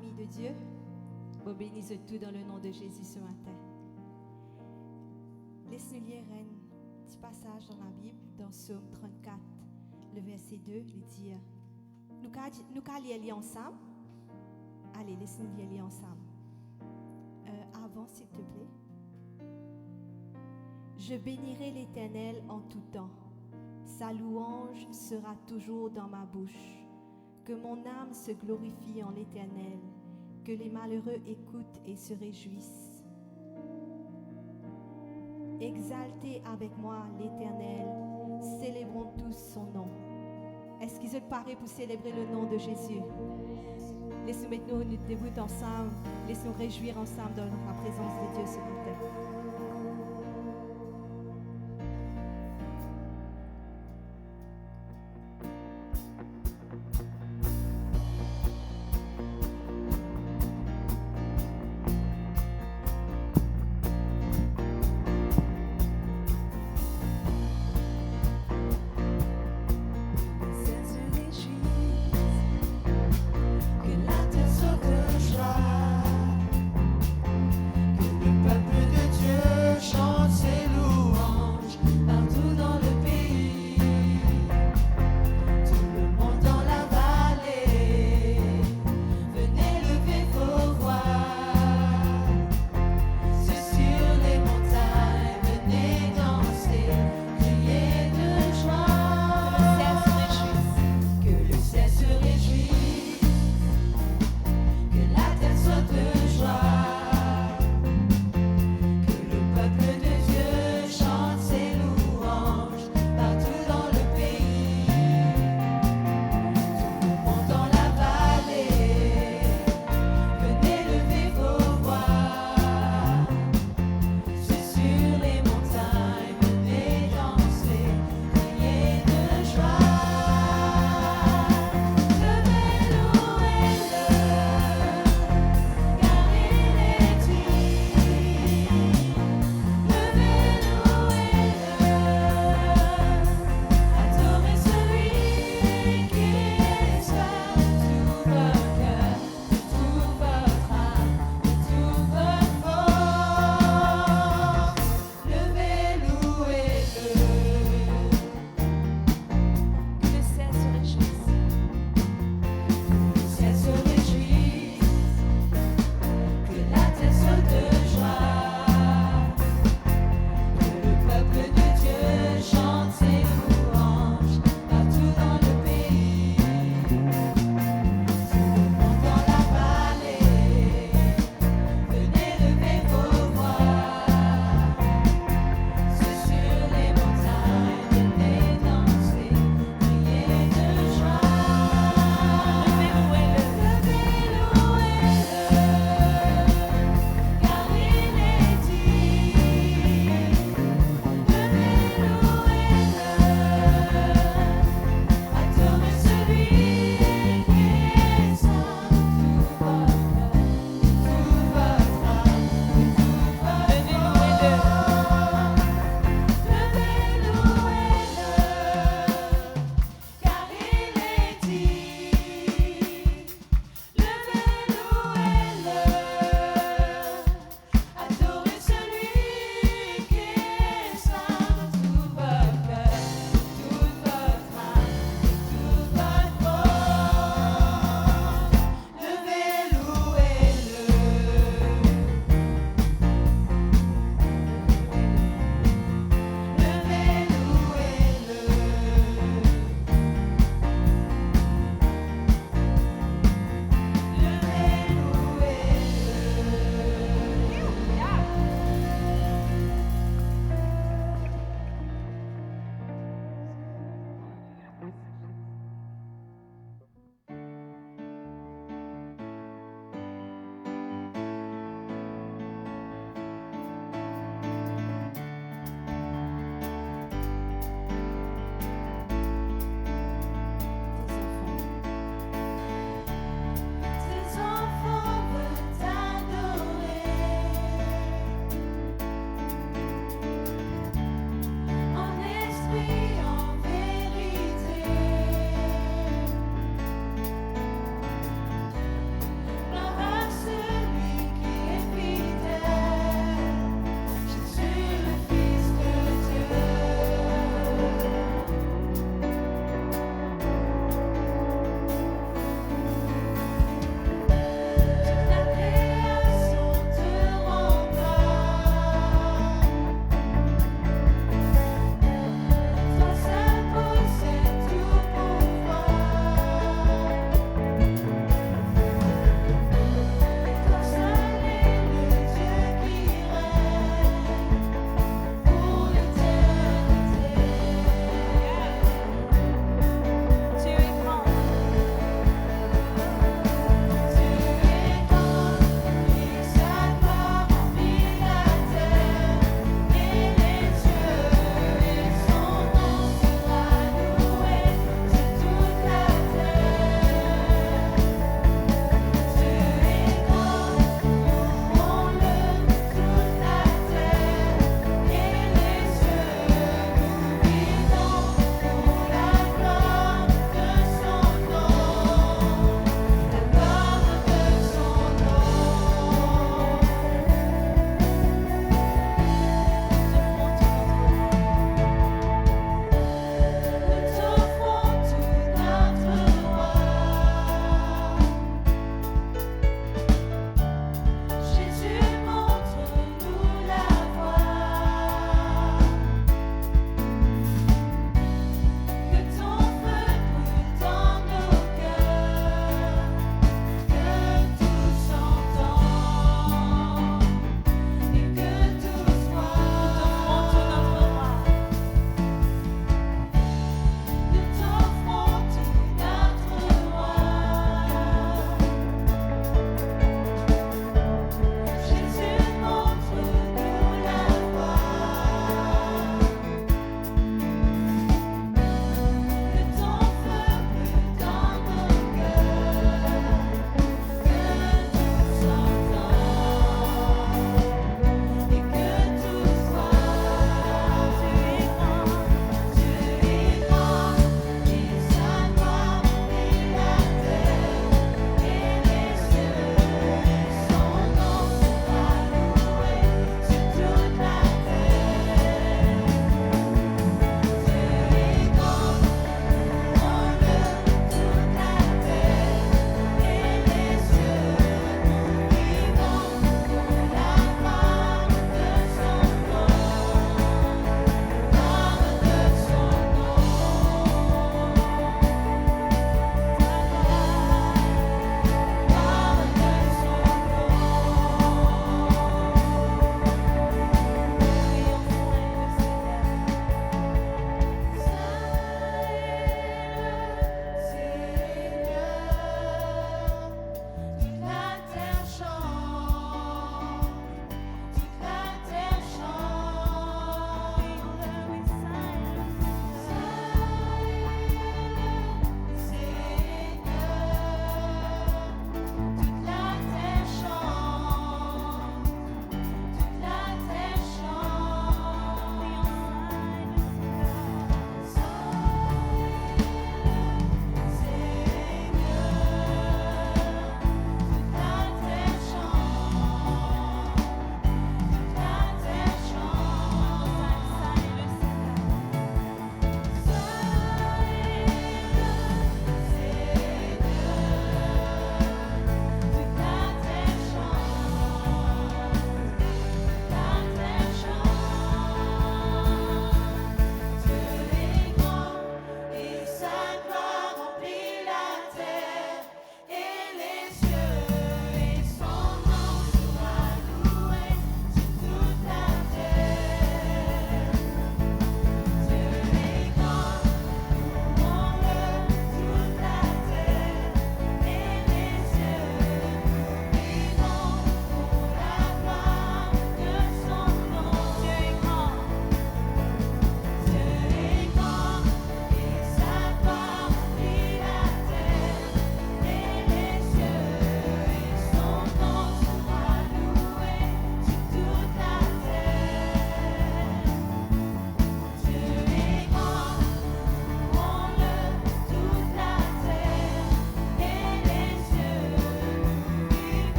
famille de Dieu. Vous bénissez tout dans le nom de Jésus ce matin. Laisse-nous lire un petit passage dans la Bible, dans Psaume 34, le verset 2, il dit nous qu'à lire ensemble. Allez, laisse-nous lire ensemble. Avant, s'il te plaît. Je bénirai l'Éternel en tout temps. Sa louange sera toujours dans ma bouche. Que mon âme se glorifie en l'Éternel. Que les malheureux écoutent et se réjouissent. Exaltez avec moi l'Éternel. Célébrons tous son nom. Est-ce qu'ils sont parés pour célébrer le nom de Jésus? Laissez-nous maintenant nous debout ensemble. Laissez-nous réjouir ensemble dans la présence de Dieu ce matin. Que le peuple de Dieu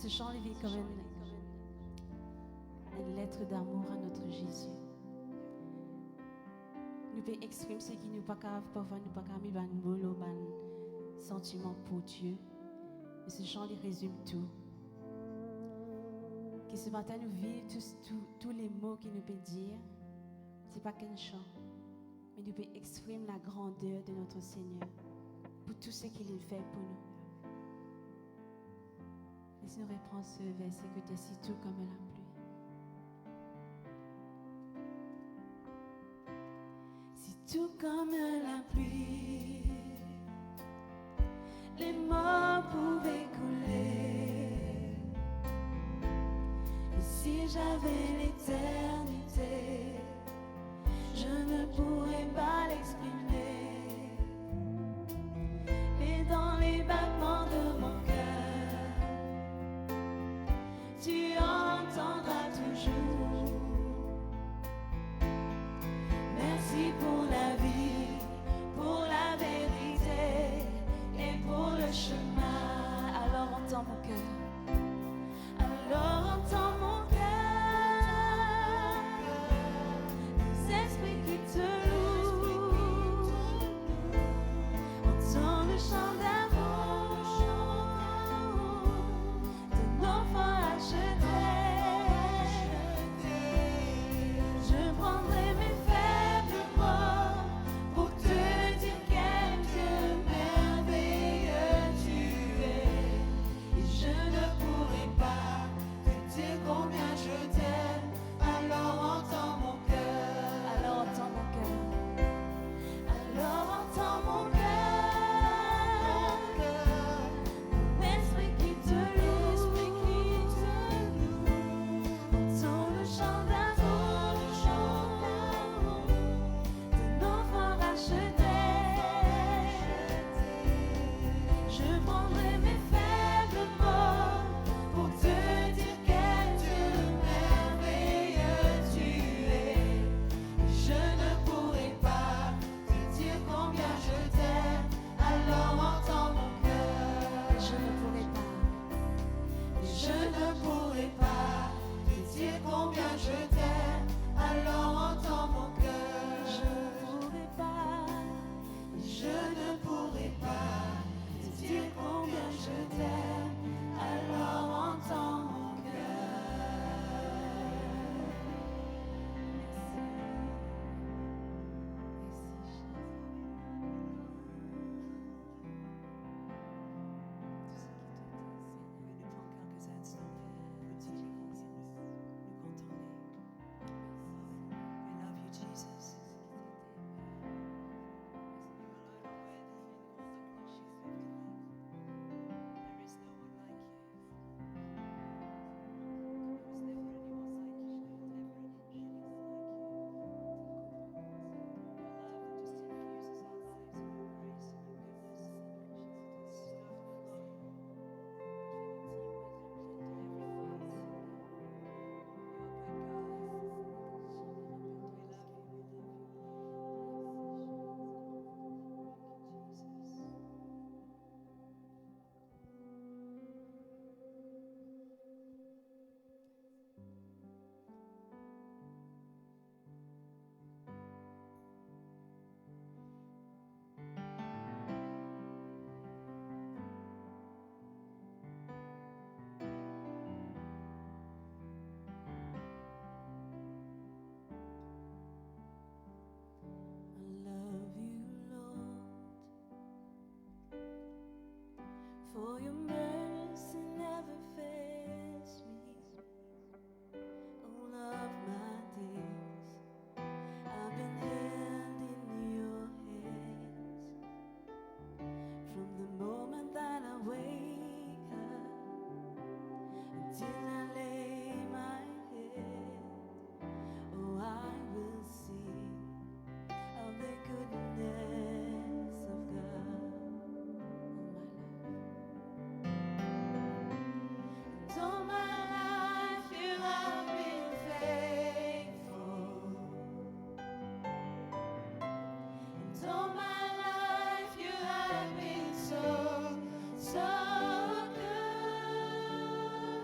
Ce chant il vient comme une lettre d'amour à notre Jésus. Nous pouvons exprimer ce qui nous pas capable, parfois nous pas capable, ban mots, ban sentiment pour Dieu. Mais ce chant il résume tout. Que ce matin nous vivons tous les mots qu'il nous peut dire. Ce n'est pas qu'un chant, mais nous pouvons exprimer la grandeur de notre Seigneur pour tout ce qu'il fait pour nous. Laisse-nous reprendre ce verset que tu es si tout comme la pluie. Si tout comme la pluie, les mots pouvaient couler. Et si j'avais l'éternité, je ne pourrais pas l'exprimer. Mais dans les battements de mon cœur, tu entendras toujours. Merci pour la vie, pour la vérité et pour le chemin. Alors entends mon cœur. Alors entends mon cœur. Les esprits qui te louent. Entends le chant d'amour de nos enfants achetés. Je prendrai mes faibles mots pour te dire quel merveilleux tu es. Et je ne pourrai pas te dire combien je t'aime. Alors entends mon cœur. Alors entends mon cœur. Alors entends mon cœur. Mon esprit qui te loue. Entends le chant d'amour de nos enfants rachetés. Je prendrai mes faibles mots pour te dire quel merveilleux tu es. Je ne pourrai pas te dire combien je t'aime. Alors entends mon cœur. Je ne pourrai pas. Je ne pourrai pas te dire combien je t'aime. Alors entends mon cœur. Je ne pourrai pas. Je ne pourrai pas te dire combien je t'aime. Alors entends mon Venez prendre quelques instants pour dire nous comptons. We love you, Jesus. There is no one like you. There is never anyone like you. Never anyone like you. Your love that just infuses our lives with your grace and your goodness. I love you, Lord, for your mercy never fails me. All of my days, I've been held in your hands. From the moment that I wake up until I lay my head, oh, I will sing of the goodness of God all my life. And all my life you have been faithful. And all my life you have been so, so good.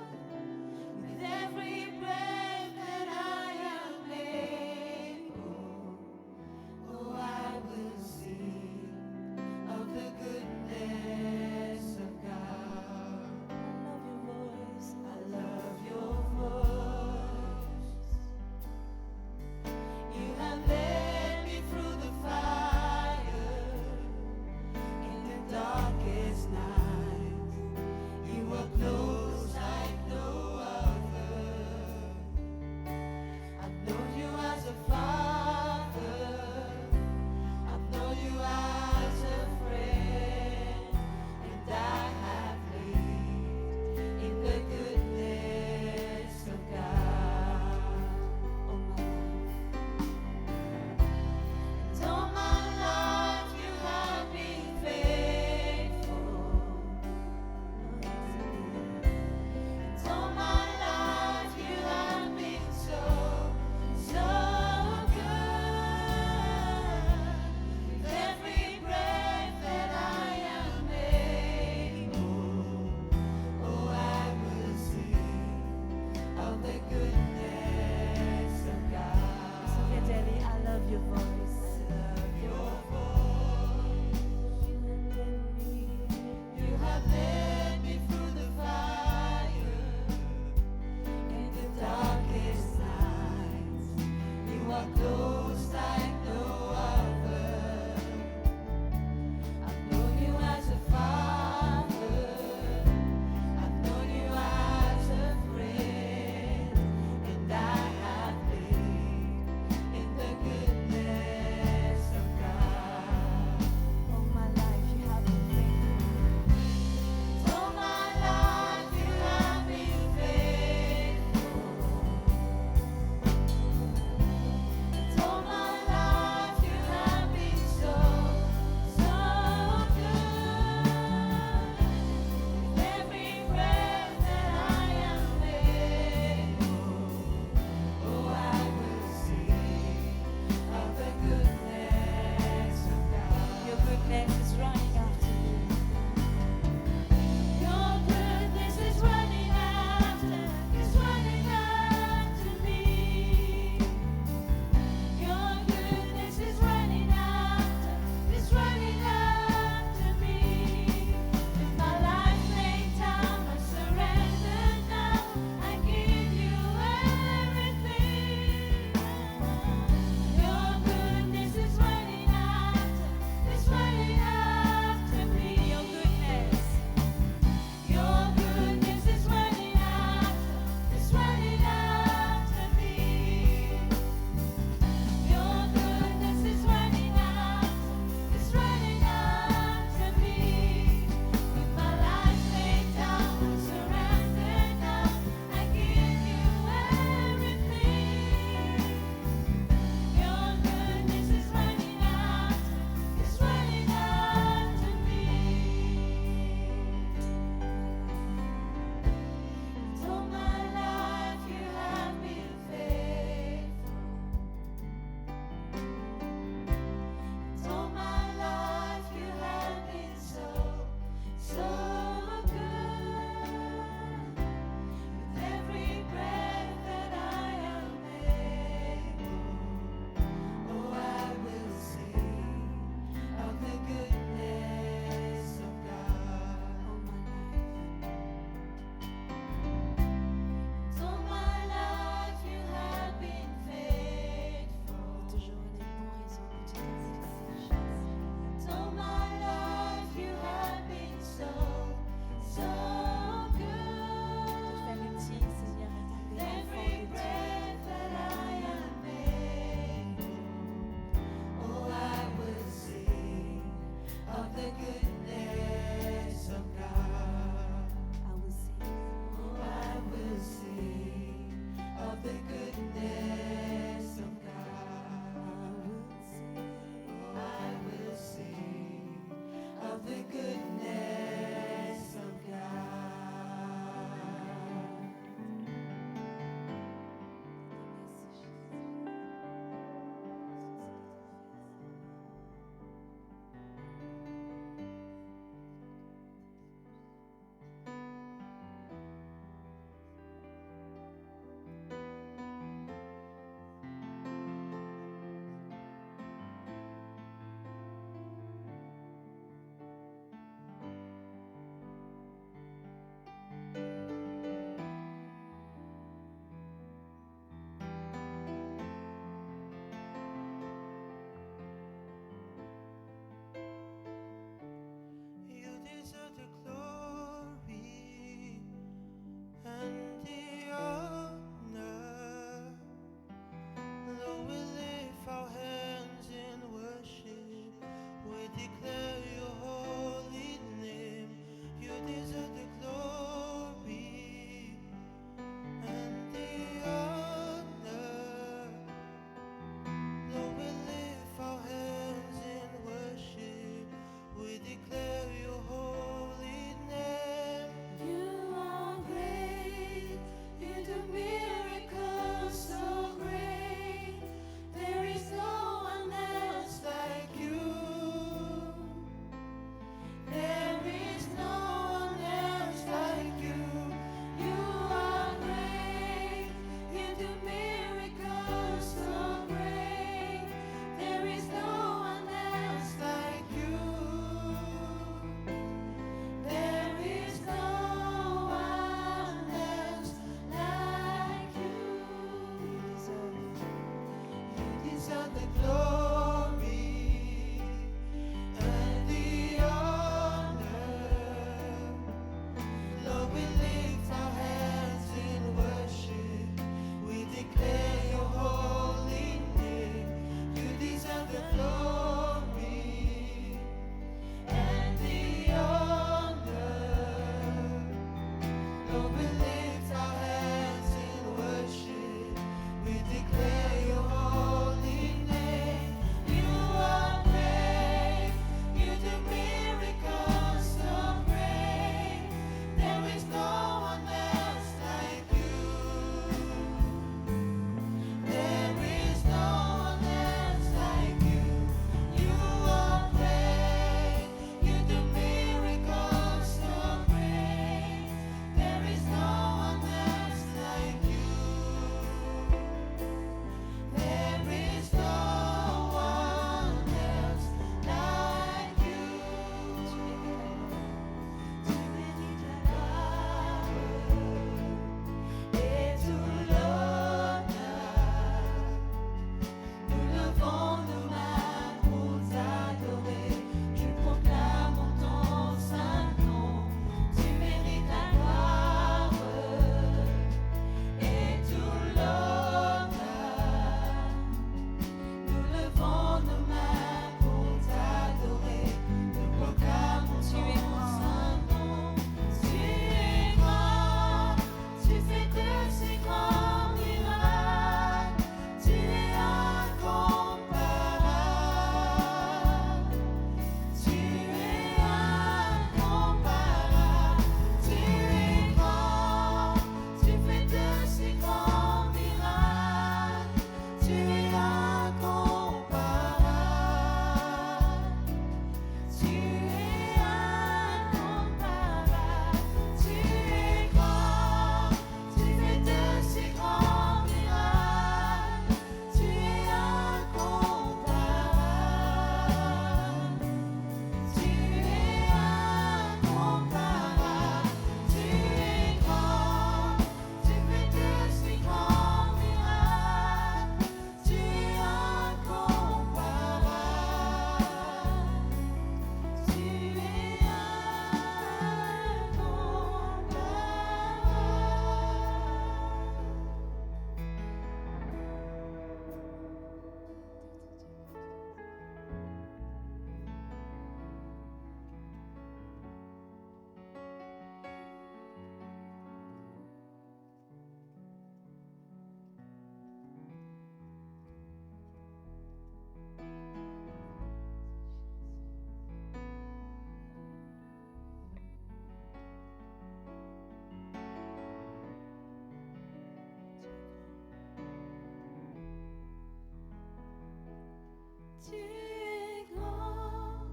Tu es grand,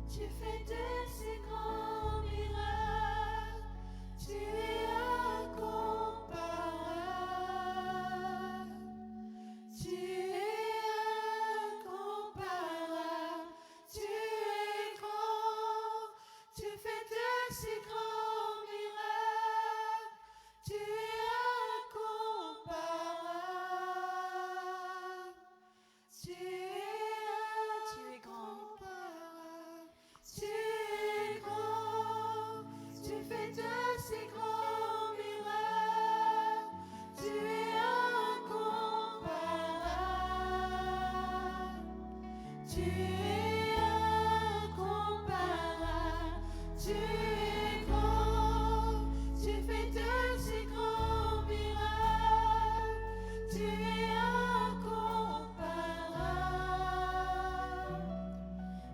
tu fais de ces grands miracles, tu es incomparable, tu es incomparable, tu es grand, tu fais de ces grands miracles, tu es incomparable, tu es grand, tu es grand, tu fais de ces grands miracles, tu es incomparable, tu es incomparable, tu es grand, tu fais de ces grands miracles, tu es incomparable,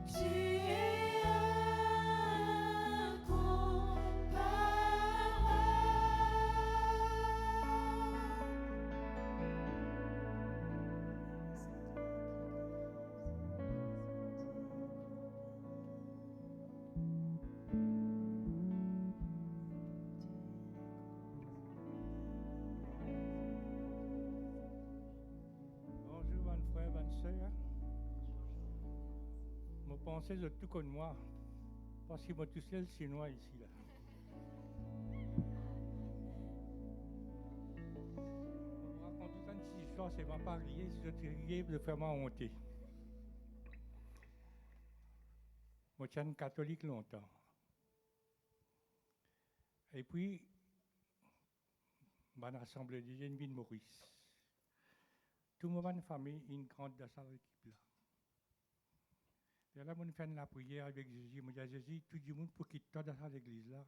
tu es Bonjour, bonne frère, bonne sœur. Mon pensée de tout comme moi, parce que moi tout seul chinois ici là. On me raconte tout une petite histoire, c'est ma pas lié, si je te riais de faire ma honte. Moi j'étais catholique longtemps. Et puis, dans l'assemblée des jeunes de Maurice. Tout le monde de famille, une grande dans cette équipe-là. Et là, on fait la prière avec Jésus. Je dis à Jésus, tout le monde pour quitter toi dans cette église-là.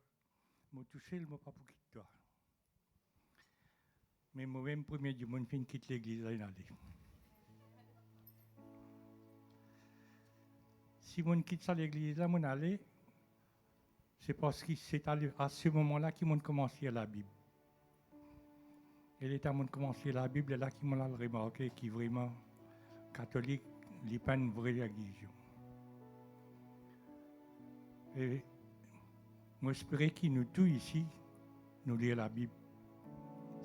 Je touché, je ne pas pour quitter toi. Mais moi-même, premier du monde, je quitte l'église-là et aller. Si je quitte cette église-là, je aller, c'est parce que c'est à ce moment-là qu'ils m'ont commencé à la Bible. Et l'état m'a commencé la Bible, et là qui m'a remarqué qui est vraiment catholique, il n'est pas une vraie religion. Et moi j'espère que nous tous ici, nous lisons la Bible.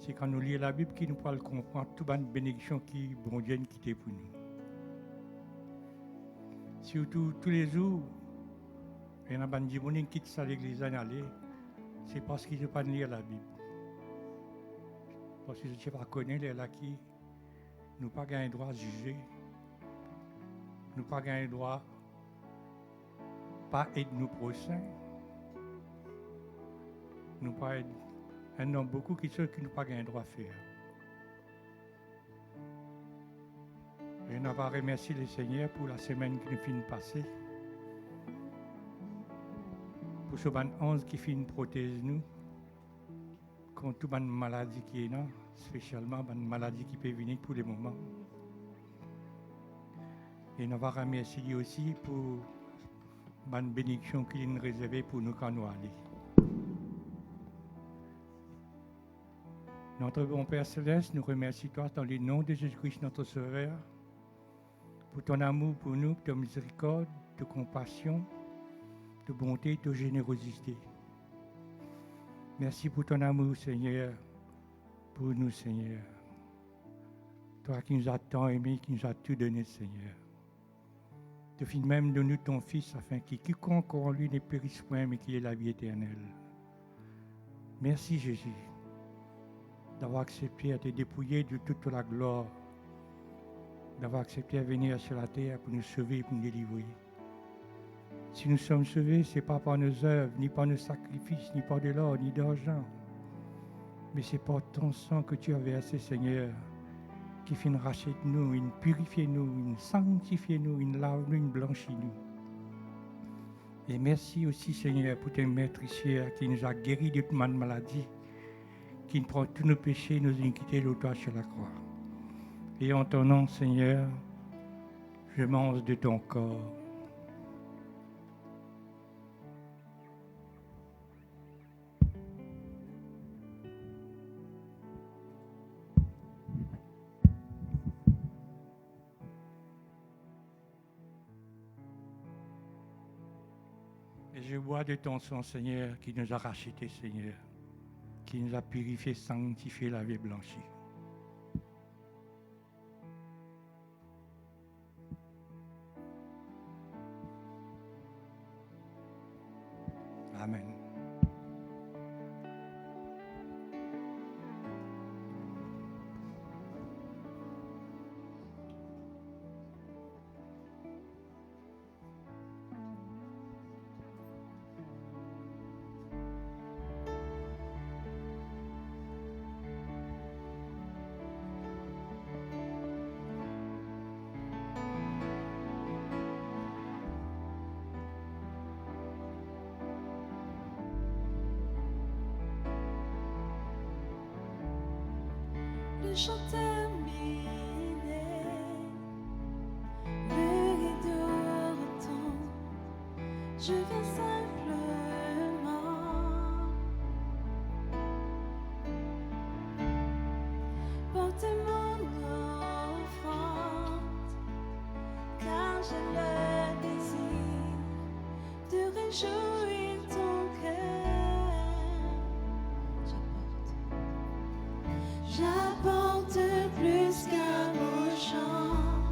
C'est quand nous lisons la Bible que nous pouvons comprendre toute la bénédiction qui bon Dieu a quitté pour nous. Surtout tous les jours, il y a des gens qui quittent l'église à aller, c'est parce qu'ils ne pas lire la Bible. Parce que je ne sais pas connaître là qui nous pas le droit de juger, nous pas le droit pas aider nos prochains, nous pas aider. Il y a beaucoup qui sont qui nous pas le droit de faire. Et on va remercier le Seigneur pour la semaine qui nous finit de passer, pour ce 11 qui finit de protéger nous. Contre toute maladie qui est là, spécialement une maladie qui peut venir pour les moments. Et nous va remercier aussi pour la bénédiction qu'il nous réservée pour nous quand nous allons. Notre bon Père Céleste, nous remercions toi dans le nom de Jésus-Christ, notre Sauveur, pour ton amour pour nous, de miséricorde, de compassion, de bonté, de générosité. Merci pour ton amour, Seigneur, pour nous, Seigneur. Toi qui nous as tant aimés, qui nous as tout donné, Seigneur. Tu finis même de nous ton Fils, afin que quiconque en lui ne périsse point, mais qu'il ait la vie éternelle. Merci, Jésus, d'avoir accepté à te dépouiller de toute la gloire, d'avoir accepté à venir sur la terre pour nous sauver et pour nous délivrer. Si nous sommes sauvés, ce n'est pas par nos œuvres, ni par nos sacrifices, ni par de l'or, ni d'argent. Mais c'est par ton sang que tu as versé, Seigneur, qui finit racheter nous, il purifie nous, il sanctifie nous, il lave nous, il blanchit nous. Et merci aussi, Seigneur, pour tes maîtres ici qui nous a guéris de toute maladie, qui nous prend tous nos péchés et nos iniquités de toi sur la croix. Et en ton nom, Seigneur, je mange de ton corps. je bois de ton sang, Seigneur, qui nous a rachetés, Seigneur, qui nous a purifiés, sanctifiés, lavés, blanchis. Amen. Le chant terminé, le rideau retombe, je viens simplement porter mon offrande, car j'ai le désir de réjouir ton cœur. J'apporte plus qu'un beau chant.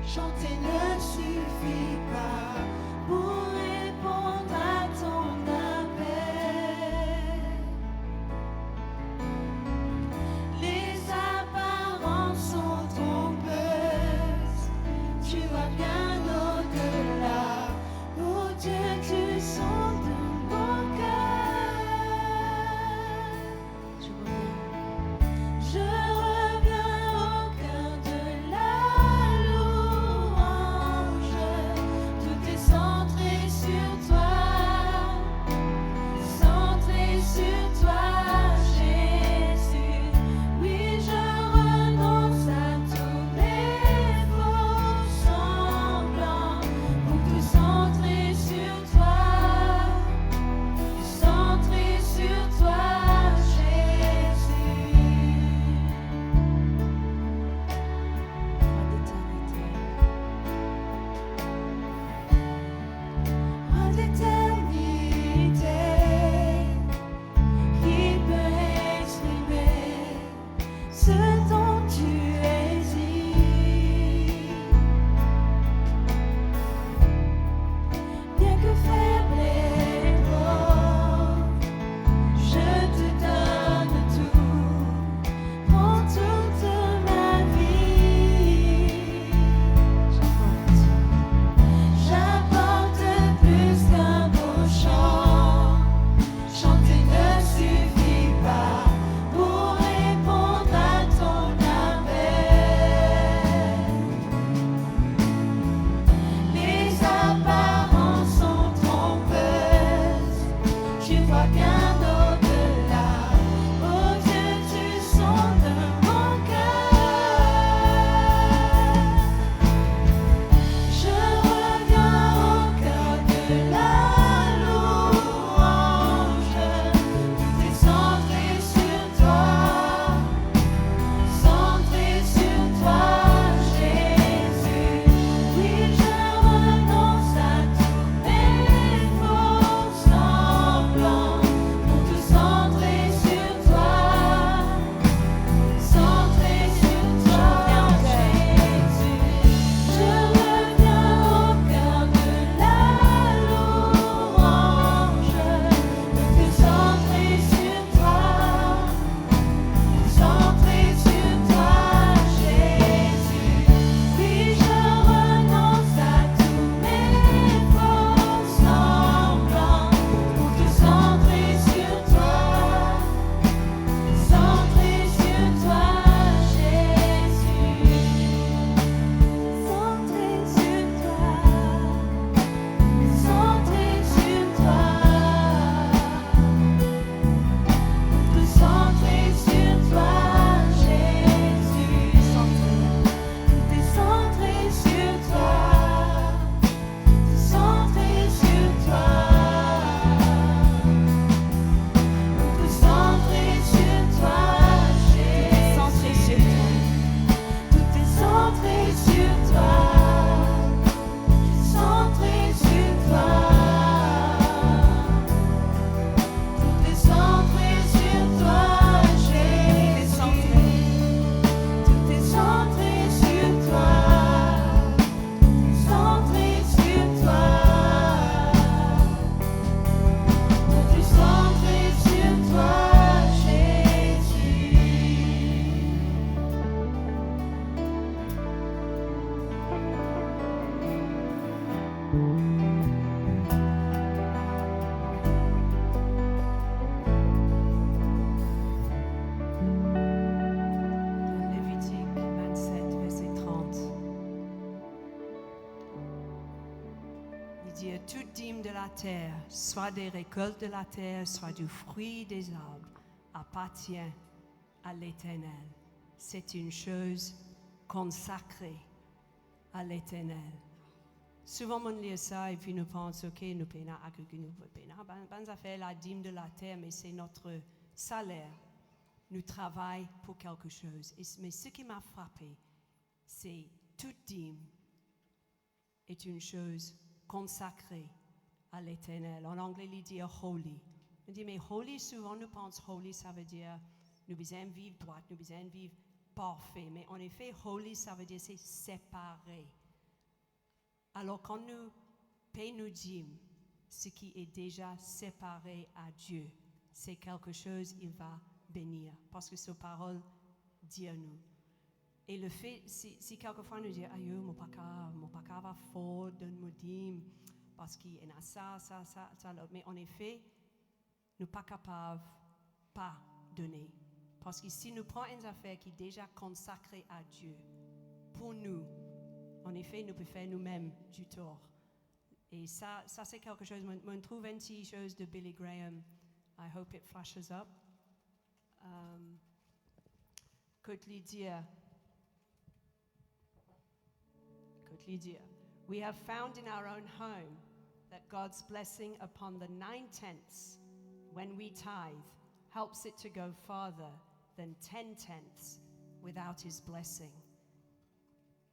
Chanter ne suffit pas pour répondre à ton appel. Les apparences sont trompeuses. Tu vas bien au-delà. Oh Dieu, tu sondes mon cœur. Je reviens au cœur de la louange. Tout est centré dire, toute dîme de la terre, soit des récoltes de la terre, soit du fruit des arbres, appartient à l'Éternel. C'est une chose consacrée à l'Éternel. Souvent, on lit ça et puis nous pensons, ok, nous payons agriculture, nous payons, ben, affaire la dîme de la terre, mais c'est notre salaire. Nous travaillons pour quelque chose. Mais ce qui m'a frappé, c'est toute dîme est une chose consacrée à l'Éternel. En anglais, il dit holy. On dit, mais holy, souvent, nous pensons holy, ça veut dire nous besoin vivre droit, nous besoin vivre parfait. Mais en effet, holy, ça veut dire c'est séparé. Alors, quand nous payons nos dîmes, ce qui est déjà séparé à Dieu, c'est quelque chose qu'il va bénir. Parce que sa parole dit à nous. Et le fait, si quelquefois nous disons, aïe, mon papa va fort, donne-moi dîme, parce qu'il y a ça, mais en effet, nous ne sommes pas capables de pas donner. Parce que si nous prenons une affaire qui est déjà consacrée à Dieu, pour nous, en effet, nous pouvons faire nous-mêmes du tort. Et ça c'est quelque chose, on trouve une petite chose de Billy Graham. I hope it flashes up. Côte-lui dire, we have found in our own home that God's blessing upon the 9/10 when we tithe helps it to go farther than 10/10 without His blessing.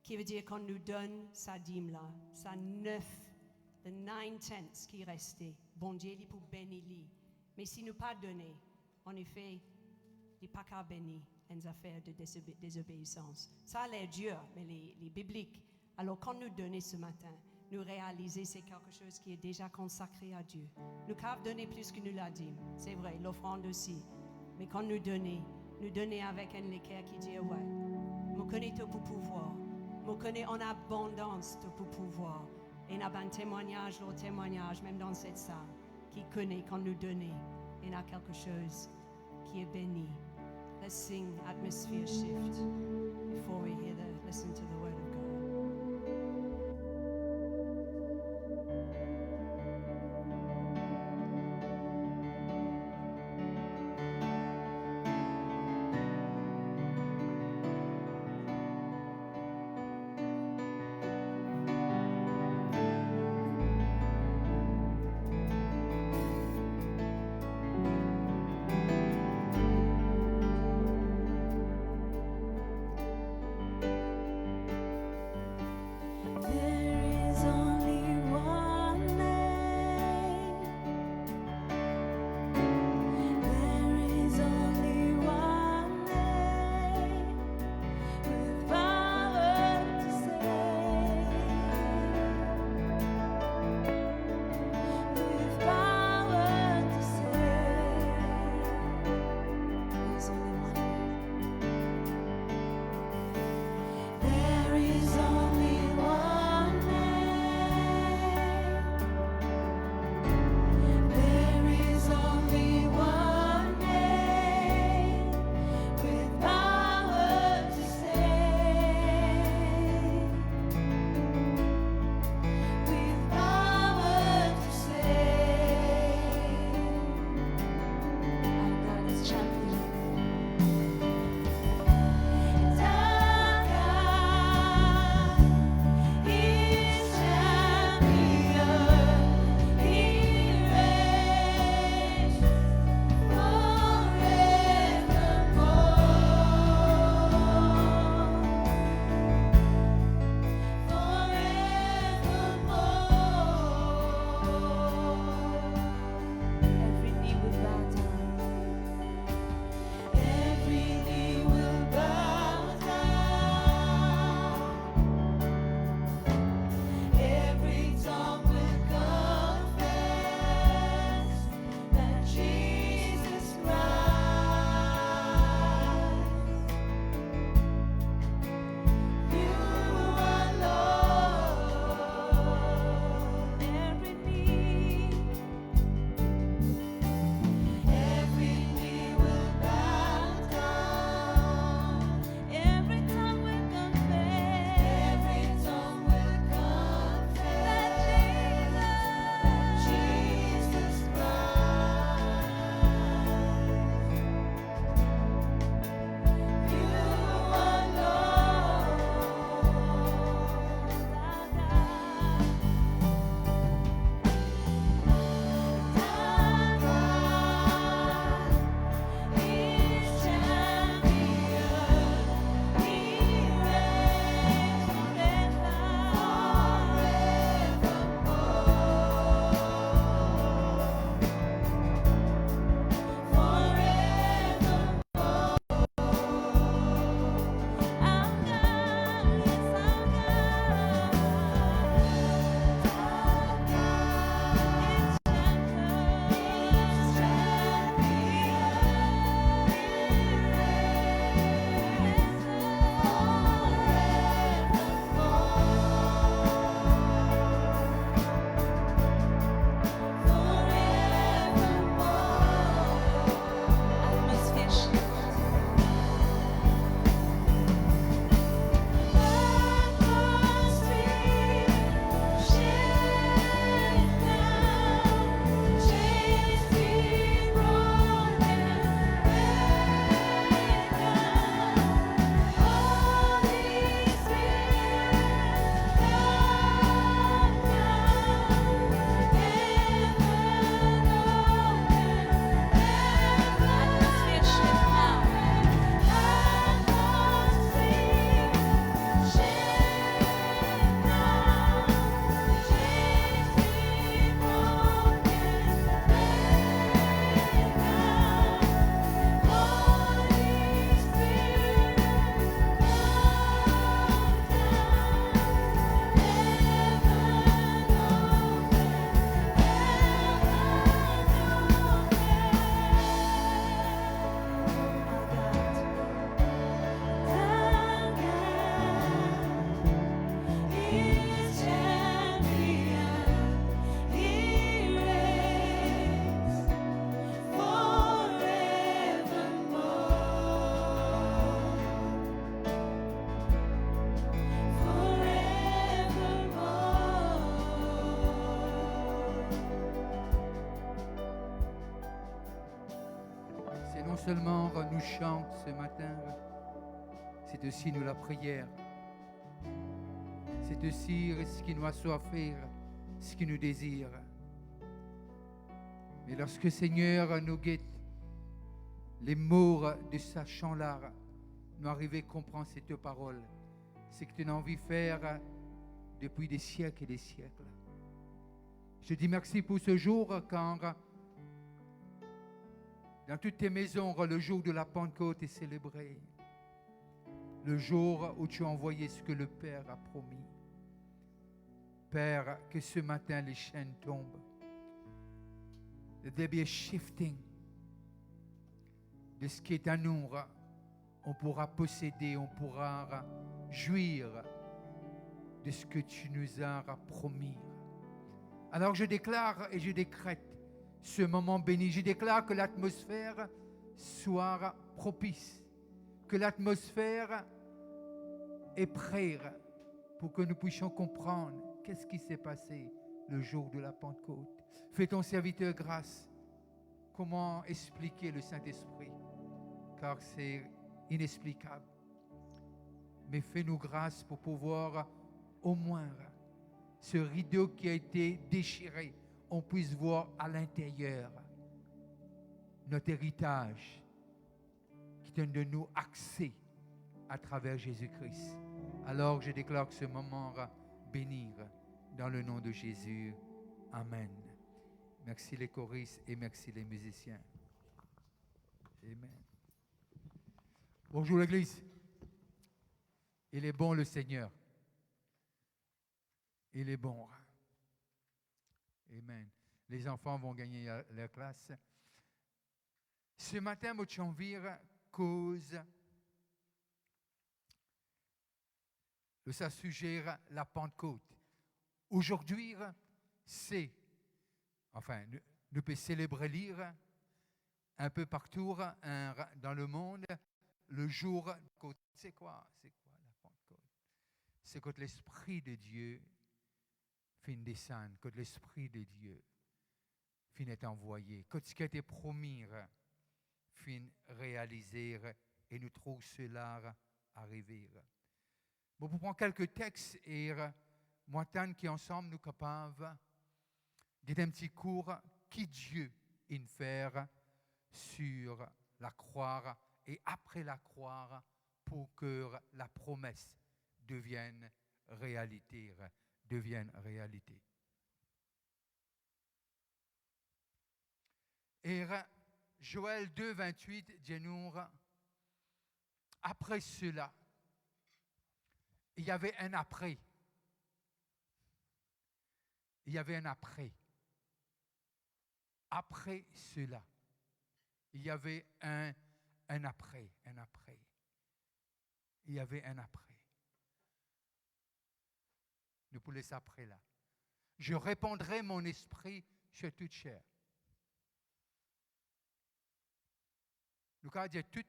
Qui veut dire qu'on nous donne sa dîme là, sa 9/10 qui est resté. Bon Dieu, il pour bénir. Mais si nous pas donné, en effet, il n'est pas qu'à bénir une affaire de désobéissance. Ça a l'air dur, mais les bibliques. Alors quand nous donnons ce matin, nous réalisons c'est quelque chose qui est déjà consacré à Dieu. Nous pouvons donner plus que nous l'a dit. C'est vrai, l'offrande aussi. Mais quand nous donnons avec un équerre qui dit, ouais, je connais tout pour pouvoir. Je connais en abondance tout pour pouvoir. Et il y a un témoignage, l'autre témoignage, même dans cette salle, qui connaît quand nous donnons. Il y a quelque chose qui est béni. Let's sing Atmosphere Shift before we listen to the word of God. seulement nous chante ce matin, c'est aussi nous la prière. C'est aussi ce qui nous assoiffir, ce qui nous désire. Mais lorsque Seigneur nous guette, les mots de sa chant-là, nous arrivons à comprendre cette parole. C'est que tu as envie de faire depuis des siècles et des siècles. Je te dis merci pour ce jour, quand dans toutes tes maisons, le jour de la Pentecôte est célébré. Le jour où tu as envoyé ce que le Père a promis. Père, que ce matin les chaînes tombent. That there be a shifting de ce qui est à nous. On pourra posséder, on pourra jouir de ce que tu nous as promis. Alors je déclare et je décrète ce moment béni. Je déclare que l'atmosphère soit propice, que l'atmosphère est prête pour que nous puissions comprendre qu'est-ce qui s'est passé le jour de la Pentecôte. Fais ton serviteur grâce. Comment expliquer le Saint-Esprit? Car c'est inexplicable. Mais fais-nous grâce pour pouvoir au moins ce rideau qui a été déchiré, on puisse voir à l'intérieur notre héritage qui donne de nous accès à travers Jésus-Christ. Alors je déclare que ce moment va bénir dans le nom de Jésus. Amen. Merci les choristes et merci les musiciens. Amen. Bonjour l'Église. Il est bon le Seigneur. Il est bon. Amen. Les enfants vont gagner leur classe. Ce matin, je envie cause de sa sujet la Pentecôte. Aujourd'hui, c'est, enfin, nous pouvons célébrer lire un peu partout dans le monde le jour. C'est quoi la Pentecôte? C'est quand l'Esprit de Dieu fin descendre, quand l'Esprit de Dieu fin est envoyé, quand ce qui a été promis fin réaliser et nous trouvons cela arriver. Bon, pour prendre quelques textes et moi tant qui ensemble nous capables de un petit cours qui Dieu in faire sur la croix et après la croix pour que la promesse devienne réalité. Et Joël 2, 28 dit nous, après cela, il y avait un après. Il y avait un après. Après cela, il y avait un après. Il y avait un après. Nous pouvons laisser après là. Je répandrai mon esprit sur toute chair. Nous avons dit tout,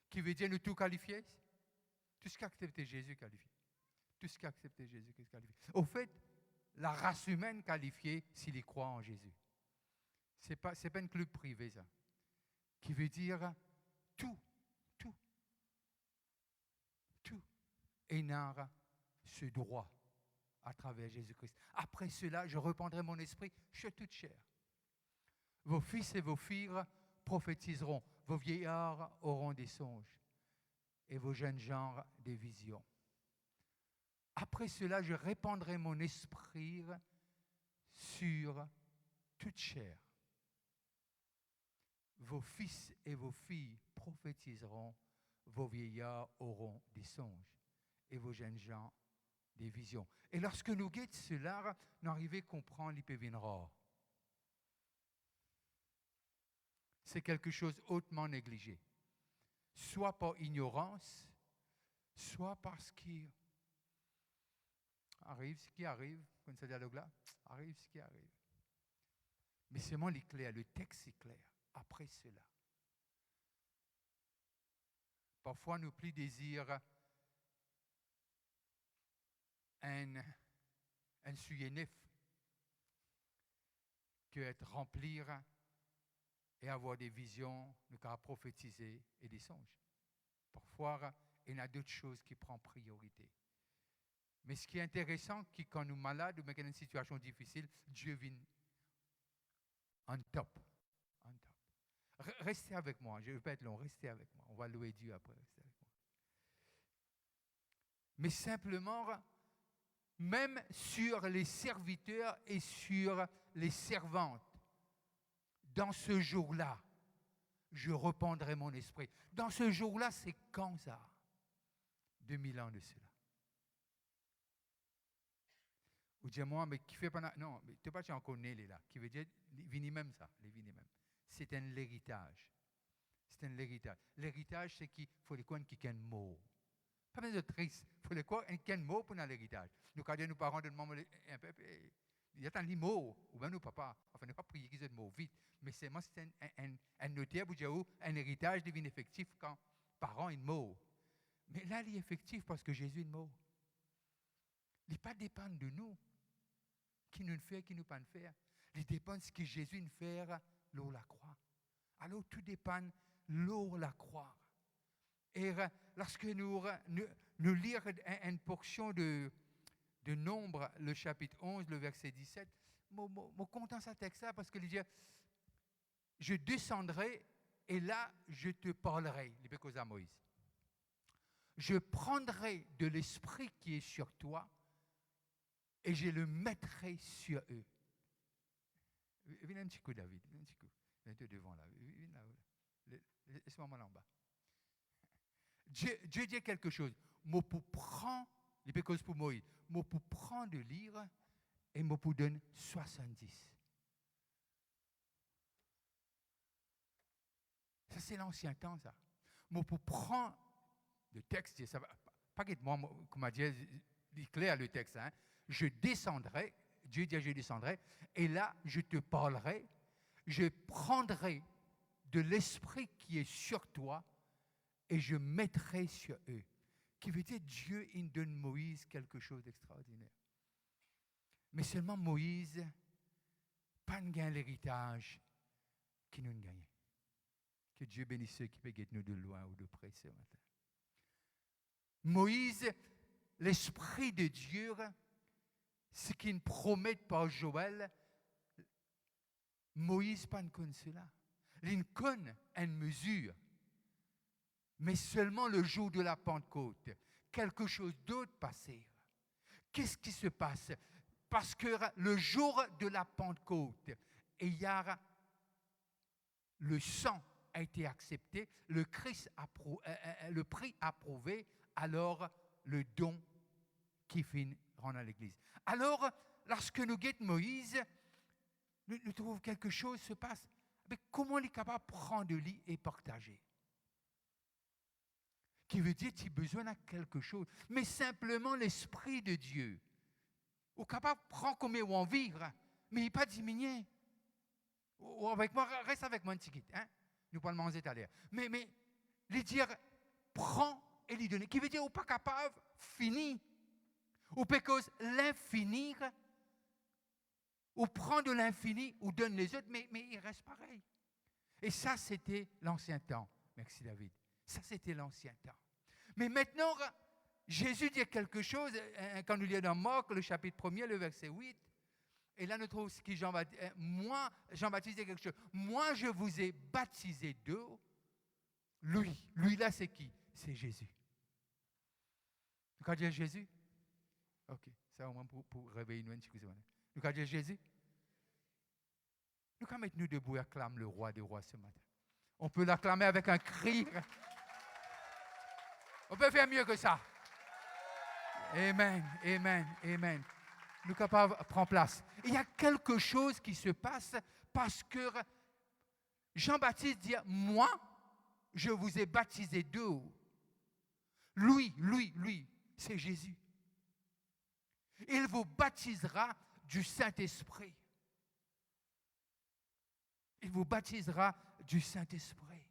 qui veut dire nous tout qualifier. Tout ce qui a accepté Jésus qualifié. Tout ce qui a accepté Jésus qualifié. Au fait, la race humaine qualifiée s'il y croit en Jésus. Ce n'est pas un club privé, ça. Qui veut dire tout. Et n'a ce droit à travers Jésus-Christ. Après cela, je répandrai mon esprit sur toute chair. Vos fils et vos filles prophétiseront. Vos vieillards auront des songes. Et vos jeunes gens des visions. Après cela, je répandrai mon esprit sur toute chair. Vos fils et vos filles prophétiseront. Vos vieillards auront des songes. Et vos jeunes gens des visions. Et lorsque nous guettons cela, nous arrivons à comprendre l'hypervinera. C'est quelque chose hautement négligé. Soit par ignorance, soit parce qu'il arrive ce qui arrive, comme ce dialogue-là, arrive ce qui arrive. Mais seulement les clairs, le texte est clair. Après cela. Parfois, nous plus désir un sujet neuf que être remplir et avoir des visions, nous qu'à prophétiser et des songes. Parfois, il y a d'autres choses qui prennent priorité. Mais ce qui est intéressant, c'est que quand nous sommes malades ou dans une situation difficile, Dieu vient en top. En top. Restez avec moi, je ne vais pas être long, restez avec moi. On va louer Dieu après, restez avec moi. Mais simplement, même sur les serviteurs et sur les servantes, dans ce jour-là, je répandrai mon esprit. Dans ce jour-là, c'est quand ça? 2000 ans de cela. Ou dis-moi, mais qui fait pas... Non, mais tu n'es pas en connais les là. Qui veut dire, les vini même ça, les vini même. C'est un héritage. C'est un héritage. L'héritage, c'est qu'il faut les coins qui ont un mot. Pas besoin de triste. Il faut les coins qui ont un mot pour l'héritage. Nous, quand nos parents demandent un peu, il y a un mot, ou bien nous, papa, enfin, ne pas prier qu'ils aient de mots vite, mais c'est un notaire pour dire un héritage devient effectif quand parents ont un mot. Mais là, il est effectif parce que Jésus a un mot. Il ne pas dépendre de nous. Qui nous fait, qui nous pas faire. Il dépend de ce que Jésus nous fait, l'eau la croix. Alors tout dépend l'eau la croix. Et lorsque nous lisons une portion de Nombre, le chapitre 11, le verset 17, je suis content de ce texte-là parce qu'il dit « Je descendrai et là je te parlerai », il dit à Moïse. « Je prendrai de l'esprit qui est sur toi et je le mettrai sur eux. » Viens un petit coup, David, viens un petit coup. Viens devant là, viens là. Laisse-moi là en bas. Dieu dit quelque chose. Moi pour prendre, il peut cause pour Moïse, moi pour prendre de lire et moi pour donner 70. Ça c'est l'ancien temps ça. Moi pour prendre le texte, ça va pas que moi comme a dit clair le texte hein. Je descendrai, Dieu dit je descendrai et là je te parlerai, je prendrai de l'esprit qui est sur toi et je mettrai sur eux. Qui veut dire Dieu il donne Moïse quelque chose d'extraordinaire. Mais seulement Moïse, pas de gain l'héritage qui nous gagne. Que Dieu bénisse ceux qui peuvent guetter nous de loin ou de près ce matin. Moïse, l'esprit de Dieu, ce qu'il promet par Joël, Moïse pas ne connaît cela. Il ne connaît une mesure. Mais seulement le jour de la Pentecôte, quelque chose d'autre passera. Qu'est-ce qui se passe? Parce que le jour de la Pentecôte, le sang a été accepté, le prix approuvé, alors le don qui finit rend à l'Église. Alors, lorsque nous guettons Moïse, nous trouvons quelque chose se passe. Mais comment il est capable de prendre de lit et partager? Qui veut dire que tu as besoin de quelque chose. Mais simplement l'Esprit de Dieu. Ou capable de prendre comme il en vivre, mais il n'est pas diminué. Ou avec moi, reste avec moi un petit hein? Nous parlons en état l'air. Mais lui dire, prends et lui donner. Qui veut dire, ou pas capable, fini. Ou parce l'infini, ou prend de l'infini, ou donne les autres, mais il reste pareil. Et ça, c'était l'ancien temps. Merci David. Ça, c'était l'ancien temps. Mais maintenant, Jésus dit quelque chose, quand nous lisons dans Marc, le chapitre 1er, le verset 8, et là, nous trouvons ce qui Jean-Baptiste, Jean-Baptiste dit quelque chose. Moi, je vous ai baptisé d'eau. Lui là, c'est qui? C'est Jésus. Nous quand dire Jésus? Ok, ça au moins pour réveiller nous. Nous quand dire Jésus? Nous quand mettre nous debout et acclamer le roi des rois ce matin. On peut l'acclamer avec un cri. On peut faire mieux que ça. Amen, amen, amen. Nous sommes capables de prendre place. Il y a quelque chose qui se passe parce que Jean-Baptiste dit, moi, je vous ai baptisé d'eau. Lui, c'est Jésus. Il vous baptisera du Saint-Esprit. Il vous baptisera du Saint-Esprit.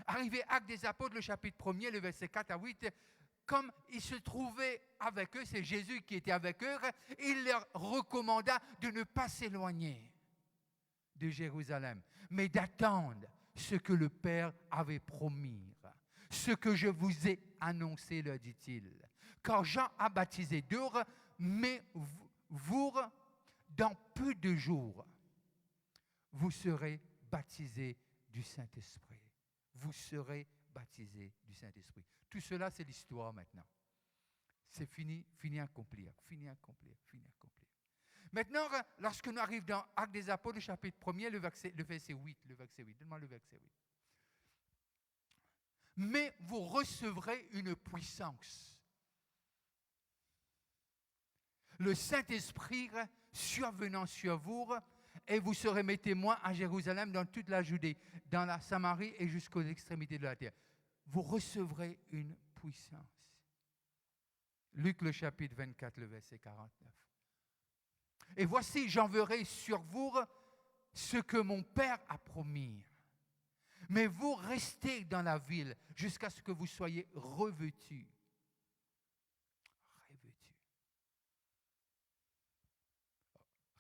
Arrivé Actes des Apôtres, le chapitre 1er, le verset 4 à 8, comme il se trouvait avec eux, c'est Jésus qui était avec eux, il leur recommanda de ne pas s'éloigner de Jérusalem, mais d'attendre ce que le Père avait promis. Ce que je vous ai annoncé, leur dit-il. Car Jean a baptisé d'eau, mais vous, dans peu de jours, vous serez baptisés du Saint-Esprit. Vous serez baptisés du Saint-Esprit. Tout cela, c'est l'histoire maintenant. C'est fini, fini à accomplir, fini à accomplir, fini à accomplir. Maintenant, lorsque nous arrivons dans Actes des Apôtres, le chapitre 1er, le verset 8. Donne-moi le verset 8. Mais vous recevrez une puissance. Le Saint-Esprit survenant sur vous, et vous serez mes témoins à Jérusalem, dans toute la Judée, dans la Samarie et jusqu'aux extrémités de la terre. Vous recevrez une puissance. Luc le chapitre 24, le verset 49. Et voici, j'enverrai sur vous ce que mon Père a promis. Mais vous restez dans la ville jusqu'à ce que vous soyez revêtus.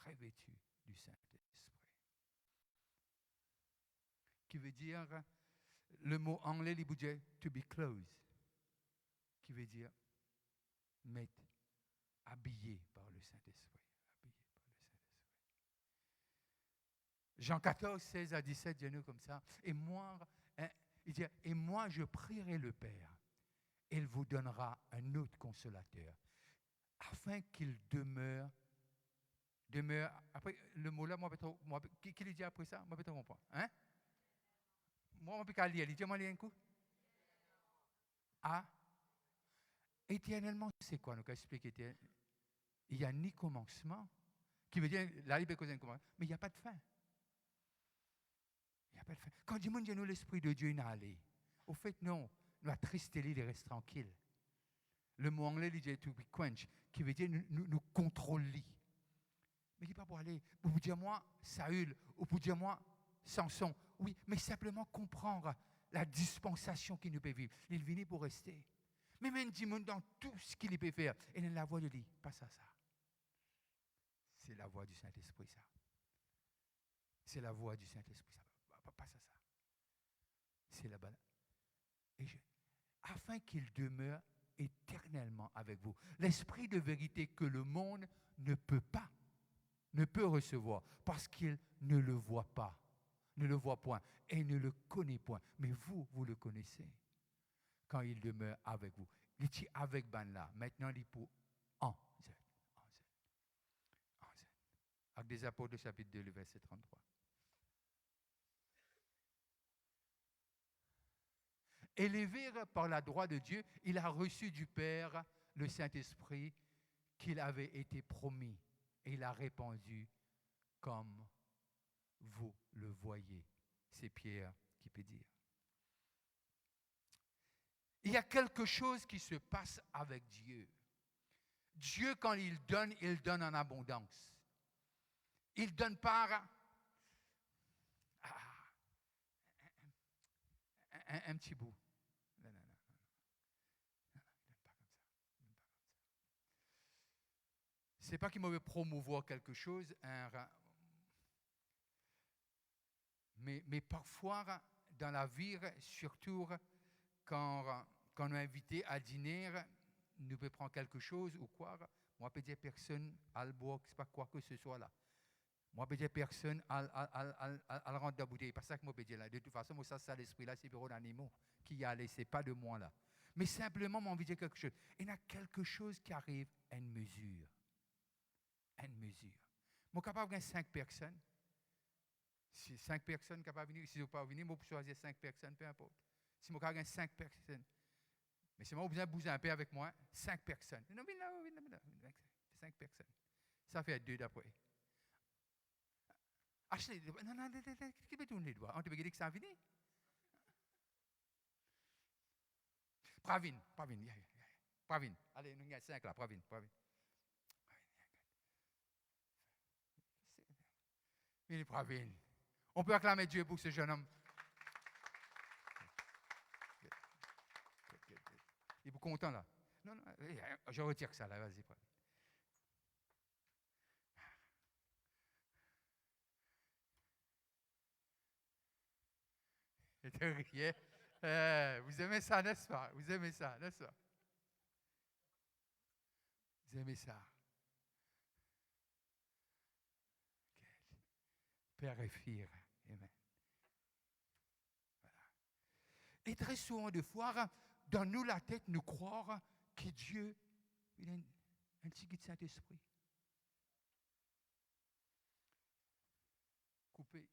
Revêtus du Saint-Esprit. Qui veut dire, le mot anglais, il veut dire to be clothed. Qui veut dire mettre, habillé par le Saint-Esprit. Jean 14, 16 à 17, dit-nous comme ça. Et moi, il dit, et moi je prierai le Père, et il vous donnera un autre consolateur, afin qu'il demeure. Après, le mot là, qui le dit après ça? Moi, je ne comprends pas. Hein? Moi, je ne peux pas lire. Dis-moi un coup. Ah? Éternellement, c'est quoi? Nous expliquer. Il n'y a ni commencement, qui veut dire, la liberté cause un commencement, mais il n'y a pas de fin. Il n'y a pas de fin. Quand Dieu dit nous l'Esprit de Dieu, il n'a allé. Au fait, non. La tristesse, il reste tranquille. Le mot anglais, il dit to be quench, qui veut dire nous contrôler. Mais il dit pas pour aller, pour vous dire moi, Saül, ou pour dire moi, Samson. Oui, mais simplement comprendre la dispensation qu'il nous peut vivre. Il vient pour rester. Mais même Dieu dans tout ce qu'il peut faire. Et dans la voix de lui, pas ça. C'est la voix du Saint-Esprit, ça. C'est la voix du Saint-Esprit, ça. Pas ça. C'est la bonne. Afin qu'il demeure éternellement avec vous. L'esprit de vérité que le monde ne peut recevoir, parce qu'il ne le voit pas, ne le voit point, et ne le connaît point. Mais vous le connaissez, quand il demeure avec vous. Il dit avec Banla, maintenant il dit pour en zen. Actes des Apôtres, chapitre 2, le verset 33. Élevé par la droite de Dieu, il a reçu du Père le Saint-Esprit qu'il avait été promis. Et il a répandu comme vous le voyez. C'est Pierre qui peut dire. Il y a quelque chose qui se passe avec Dieu. Dieu, quand il donne en abondance. Il donne par un petit bout. Non, il ne donne pas comme ça. Ce n'est pas qu'il veut promouvoir quelque chose, mais parfois, dans la vie, surtout quand on est invité à dîner, nous pouvons prendre quelque chose ou quoi. Moi, je peux dire personne à le boire, c'est pas quoi que ce soit là. Moi, je peux dire personne à le rendre de la bouteille. Pas ça que moi, je peux dire là. De toute façon, moi, ça l'esprit là, c'est bureau d'animaux qui y allait, c'est pas de moi là. Mais simplement, moi, envie de dire quelque chose. Il y a quelque chose qui arrive à une mesure. Moi, je suis capable de 5 personnes. Si 5 personnes capables de venir, si je ne peux pas venir, moi, je peux choisir 5 personnes, peu importe. Si je suis capable de 5 personnes. Mais si moi, vous avez bouger un peu avec moi, 5 personnes. Non, 5 personnes. Ça fait 2 d'après. Ashley, non, qui peut tourner les doigts? On te dit que ça a fini? Pravin. Allez, nous avons 5 là, Pravin. Mais Pravin. On peut acclamer Dieu pour ce jeune homme. Il est content là. Non, je retire ça là, vas-y, Pravin. Et te riez. Vous aimez ça, n'est-ce pas? Vous aimez ça, n'est-ce pas? Vous aimez ça? Père et Fils. Amen. Voilà. Et très souvent, de fois, dans nous, la tête, nous croire que Dieu, il a un petit guide Saint-Esprit. Coupé.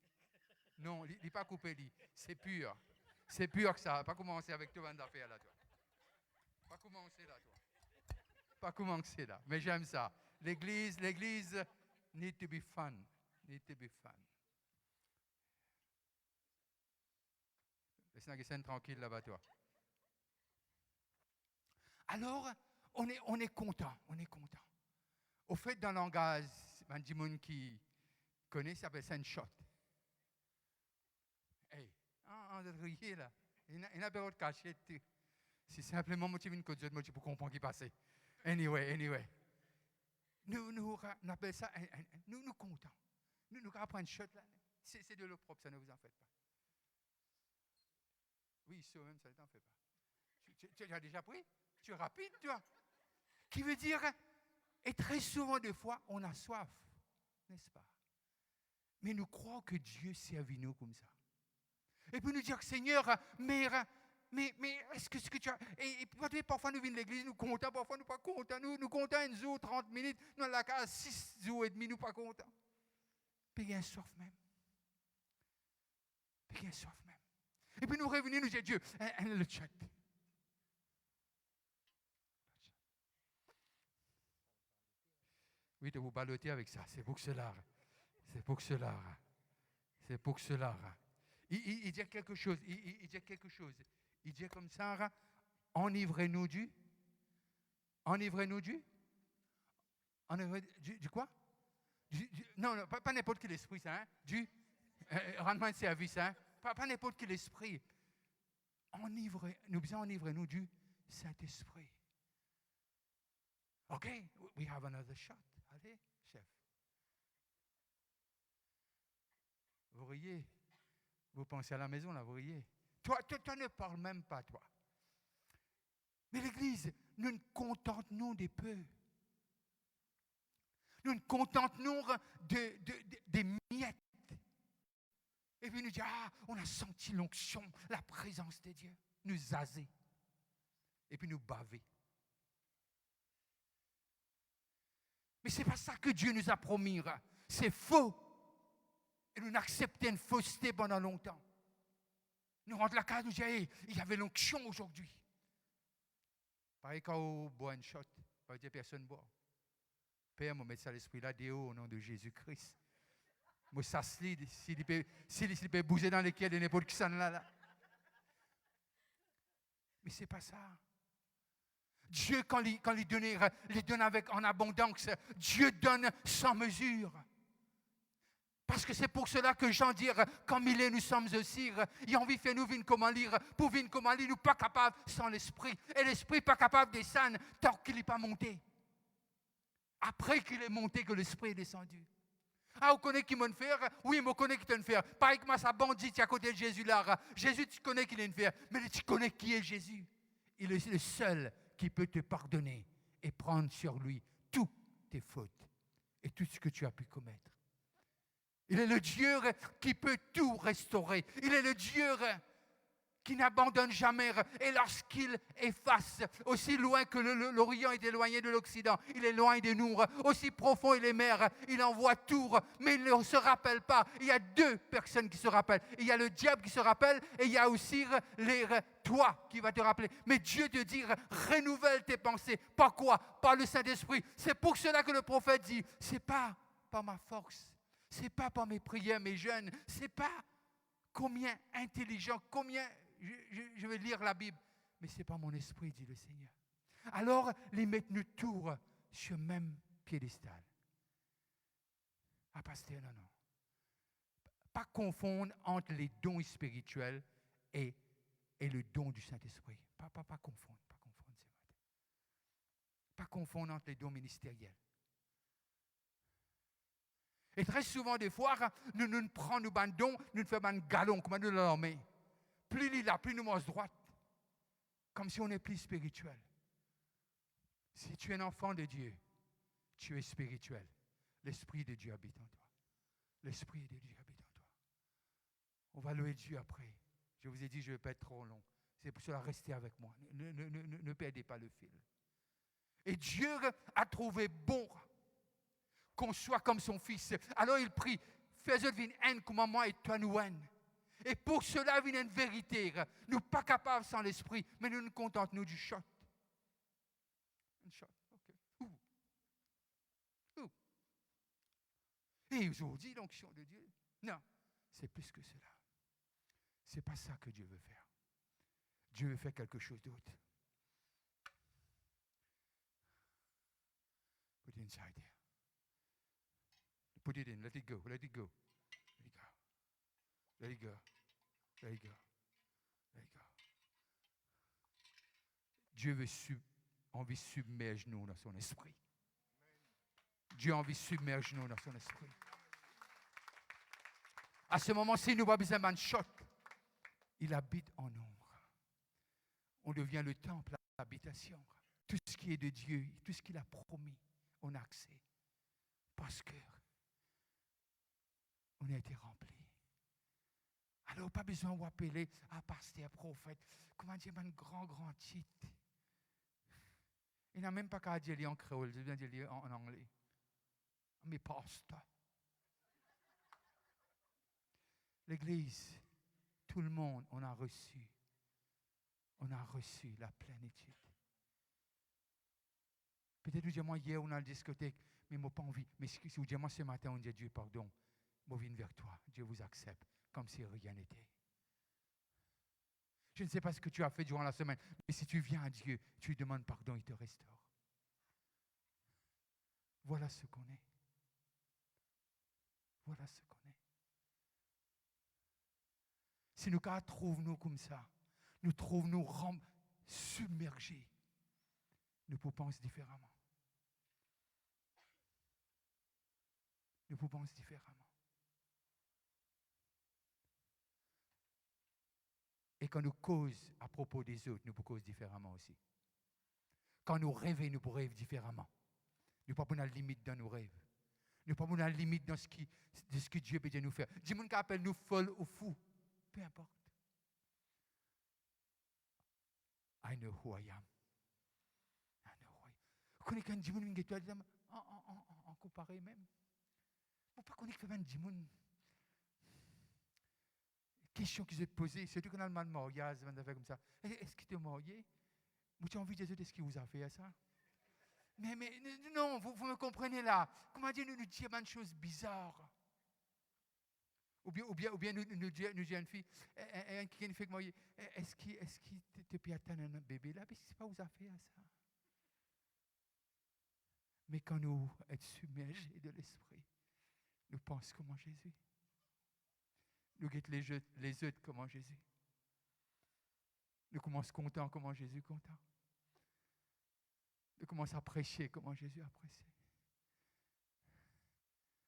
Non, il n'est pas coupé, lui. C'est pur. C'est pur que ça. Pas commencer avec tout bande d'affaires là, toi. Pas commencer là, toi. Pas commencer là. Mais j'aime ça. L'église need to be fun. Need to be fun. Laisse la scène tranquille là-bas, toi. Alors, on est content. On est content. Au fait, dans le langage, un monde qui connaît, ça s'appelle ça une shot. Hey, on a rié là. Il n'y a pas de cachette. C'est simplement motivé une cause de pour comprendre ce qui passait. Anyway. Nous appelons ça, nous comptons. Nous apprenons une shot là. C'est de l'eau propre, ça ne vous en faites pas. Oui, ça même, ça ne t'en fait pas. Tu as déjà pris? Tu es rapide, toi. Qui veut dire, et très souvent, des fois, on a soif, n'est-ce pas? Mais nous croyons que Dieu servit nous comme ça. Et puis nous dire, Seigneur, mais est-ce que ce que tu as... Et parfois nous venons de l'église, nous comptons, parfois nous pas contents. Nous comptons une jour, 30 minutes, nous à la case 6 jours et demi, nous pas contents. Puis il y a un soif même. Et puis nous revenons, nous disons, Dieu, le chat. Oui, de vous balloter avec ça, c'est pour cela. Il dit quelque chose. Il dit comme ça, enivrez-nous du quoi? Non, pas n'importe quel esprit, ça. Hein? Rendement de service, hein? Pas n'importe quel esprit. Enivrez-nous du Saint-Esprit. OK, we have another shot. Allez, chef. Vous riez. Vous pensez à la maison, là, vous riez. Toi ne parle même pas, toi. Mais l'Église, nous nous contentons des peu. Nous nous contentons des miettes. Et puis nous disons, on a senti l'onction, la présence de Dieu. Nous zaser. Et puis nous baver. Mais ce n'est pas ça que Dieu nous a promis. C'est faux. Et nous acceptons une fausseté pendant longtemps. Nous rentrons la case, nous disons, il y avait l'onction aujourd'hui. Pareil quand on boit une shot, on va dire personne ne boit. Père, moi, mettre ça à l'esprit là, Déo, au nom de Jésus-Christ. Moi, ça se lit, s'il peut bouger dans lesquels de n'importe qui s'en là. Mais ce n'est pas ça. Dieu, quand il donne en abondance, Dieu donne sans mesure. Parce que c'est pour cela que Jean dit, comme il est, nous sommes aussi. Il a envie de faire nous vivre comment lire. Pour vivre comment lire, nous pas capables sans l'esprit. Et l'esprit pas capable de descendre tant qu'il n'est pas monté. Après qu'il est monté, que l'esprit est descendu. Vous connaissez qui m'a faire? Oui, je connais qui t'a faire. Pareil que moi, ça bandit à côté de Jésus là. Jésus, tu connais qui est faire. Mais tu connais qui est Jésus. Il est le seul qui peut te pardonner et prendre sur lui toutes tes fautes et tout ce que tu as pu commettre. Il est le Dieu qui peut tout restaurer. Il est le Dieu qui n'abandonne jamais. Et lorsqu'il efface, aussi loin que l'Orient est éloigné de l'Occident, il est loin de nous. Aussi profond est les mers, il envoie tout. Mais il ne se rappelle pas. Il y a deux personnes qui se rappellent. Il y a le diable qui se rappelle et il y a aussi toi qui va te rappeler. Mais Dieu te dit, renouvelle tes pensées. Par quoi? Par le Saint-Esprit. C'est pour cela que le prophète dit, c'est pas par ma force. C'est pas par mes prières, mes jeûnes. C'est pas combien intelligent, combien je vais lire la Bible. Mais c'est pas mon esprit, dit le Seigneur. Alors, les mettre nous tour sur le même piédestal. Pasteur, non. Pas confondre entre les dons spirituels et le don du Saint-Esprit. Pas confondre, c'est vrai. Pas confondre entre les dons ministériels. Et très souvent, des fois, nous prenons nos dons, nous faisons un galon, comme nous l'armée. plus lila, plus nous mange droite. Comme si on est plus spirituel. Si tu es un enfant de Dieu, tu es spirituel. L'Esprit de Dieu habite en toi. L'Esprit de Dieu habite en toi. On va louer Dieu après. Je vous ai dit, je ne vais pas être trop long. C'est pour cela, restez avec moi. Ne perdez pas le fil. Et Dieu a trouvé bon qu'on soit comme son Fils. Alors il prie, fais-le venir haine comme moi et toi nous haine. Et pour cela, vient une vérité. Nous pas capables sans l'Esprit, mais nous nous contentons du shot. Un shot, ok. Ouh. Et aujourd'hui, l'onction de Dieu, non, c'est plus que cela. C'est pas ça que Dieu veut faire. Dieu veut faire quelque chose d'autre. Put it inside there. Put it in. Let it go. Let it go. Let it go. Let it go. Let it go. Let it go. Dieu veut envie de submerger nous dans son esprit. Dieu a envie de submerger nous dans son esprit. À ce moment-ci, nous n'avons pas besoin d'un choc. Il habite en nous. On devient le temple, l'habitation. Tout ce qui est de Dieu, tout ce qu'il a promis, on a accès. Parce que on a été rempli. Alors, pas besoin d'appeler à pasteur, prophète. Comment dire, un grand titre. Il n'a même pas qu'à dire en créole, je viens de dire en anglais. Mais pasteur. L'Église, tout le monde, on a reçu la plénitude. Peut-être vous dites, moi, hier, on a la discothèque, mais je n'ai pas envie. Mais si vous dites, moi, ce matin, on dit, Dieu, pardon, je viens vers toi. Dieu vous accepte, comme si rien n'était. Je ne sais pas ce que tu as fait durant la semaine, mais si tu viens à Dieu, tu lui demandes pardon, il te restaure. Voilà ce qu'on est. Voilà ce qu'on est. Si nous trouvons-nous comme ça, nous trouvons-nous submergés, nous pouvons penser différemment. Nous pouvons penser différemment. Et quand nous causons à propos des autres, nous pouvons causer différemment aussi. Quand nous rêvons, nous pouvons rêver différemment. Nous ne pouvons pas avoir limite dans nos rêves. Nous ne pouvons pas avoir limite dans ce que Dieu peut nous faire. Dis-moi qui appelle nous folles ou fous. Peu importe. I know who I am. I know who I am. Vous connaissez quand Dis-moi qui est en comparé même. Vous ne pas connaître que Dis-moi. Question qu'ils ont posée, surtout quand on a le mal mariage, comme ça. Est-ce qu'il est marié? Vous avez envie de dire, est-ce qu'il vous a fait à ça? Mais non, vous me comprenez là. Comment dire, nous dire une chose bizarre. Ou bien nous dire une fille, qui est une fille mariée, est-ce qu'il te peut attendre un bébé là? Mais ce n'est pas vous a fait à ça. Mais quand nous sommes submergés de l'esprit, nous pensons comment Jésus. Nous guettons les autres comment Jésus. Nous commençons content comment Jésus content. Nous commençons à prêcher comment Jésus a prêché.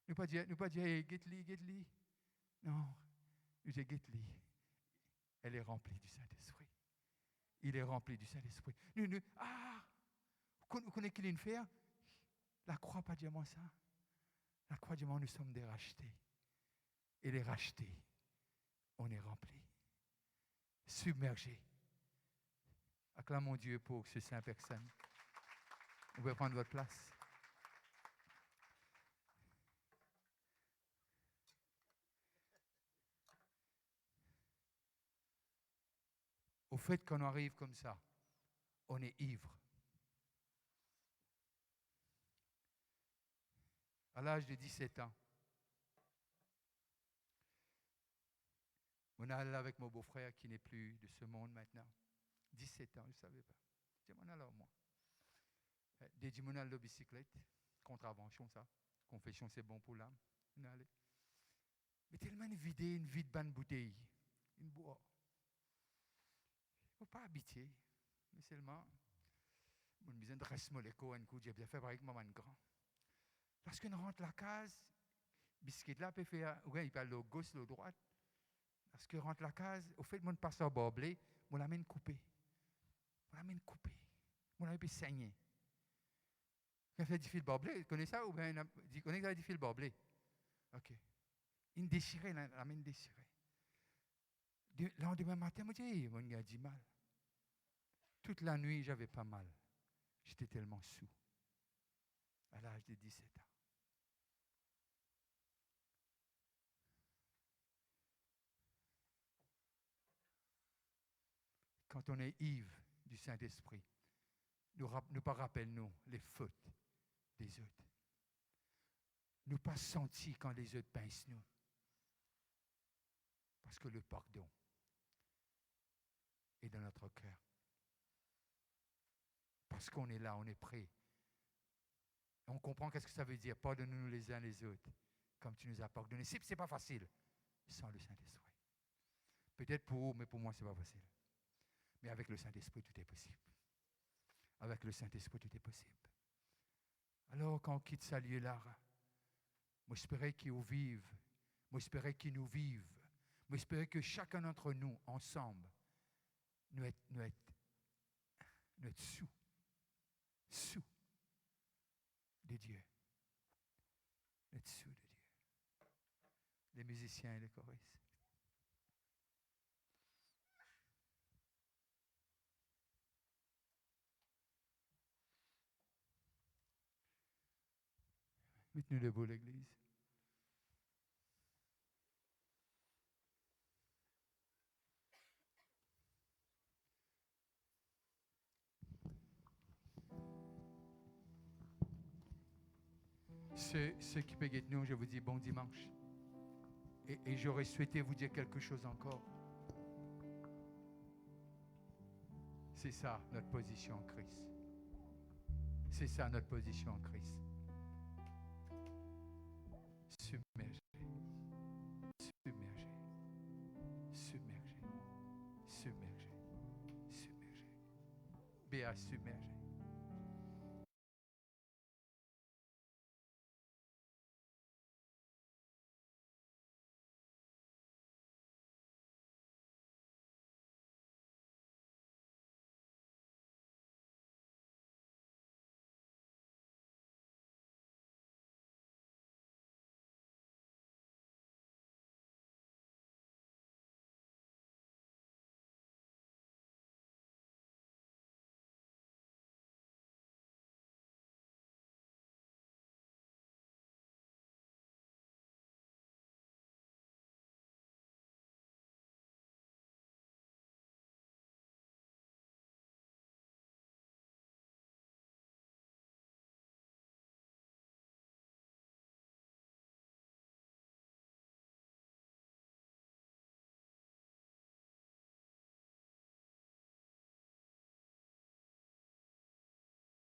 Nous ne pas dire, hey, get-li. Non, nous disons, get-li. Elle est remplie du Saint-Esprit. Il est rempli du Saint-Esprit. Vous connaissez qu'il est une faire? La croix, pas dire moi ça. La croix, dit moi, nous sommes des rachetés. Et les rachetés, on est remplis. Submergés. Acclamons Dieu pour ce saint personne. Vous pouvez prendre votre place. Au fait qu'on arrive comme ça, on est ivre. À l'âge de 17 ans, on allait avec mon beau-frère qui n'est plus de ce monde maintenant. 17 ans, je ne savais pas. Je dis, alors moi. Des dimanches de bicyclette, contravention ça. Confession, c'est bon pour l'âme. Mais tellement vidé, une vide bonne bouteille. Une boire. Il ne faut pas habiter. Mais seulement, on a besoin de rester moléco, un coup, j'ai bien fait avec maman grand. Lorsqu'on rentre la case, biscuit là peut faire, ouais, il parle le gauche, le droite. Parce que rentre la case, au fait, mon pasteur Boblé, mon la main coupée. Mon la main saigner. Quand fait du fil Boblé, tu connais ça ou bien tu connais ça du fil Boblé? OK. Il déchirait, la main déchirée. Le lendemain matin, je me dis, mon gars a dit mal. Toute la nuit, j'avais pas mal. J'étais tellement sous. À l'âge de 17 ans. Quand on est ivre du Saint-Esprit, nous pas rappelle-nous les fautes des autres. Nous pas sentir quand les autres pincent nous. Parce que le pardon est dans notre cœur. Parce qu'on est là, on est prêt. On comprend qu'est-ce que ça veut dire. Pardonne-nous les uns les autres, comme tu nous as pardonné. Ce n'est pas facile sans le Saint-Esprit. Peut-être pour vous, mais pour moi, ce n'est pas facile. Mais avec le Saint-Esprit, tout est possible. Avec le Saint-Esprit, tout est possible. Alors, quand on quitte ce lieu-là, moi, j'espérais qu'il nous vive. Moi, j'espérais qu'il nous vive. Moi, j'espérais que chacun d'entre nous, ensemble, nous être sous de Dieu. Être sous de Dieu. Les musiciens et les choristes. Mettez-nous debout, l'Église. Ceux qui payent nous, je vous dis bon dimanche. Et j'aurais souhaité vous dire quelque chose encore. C'est ça notre position en Christ. C'est ça notre position en Christ. Submergé. Submergé. Submergé. Submergé. Submergé. Béa, submergé.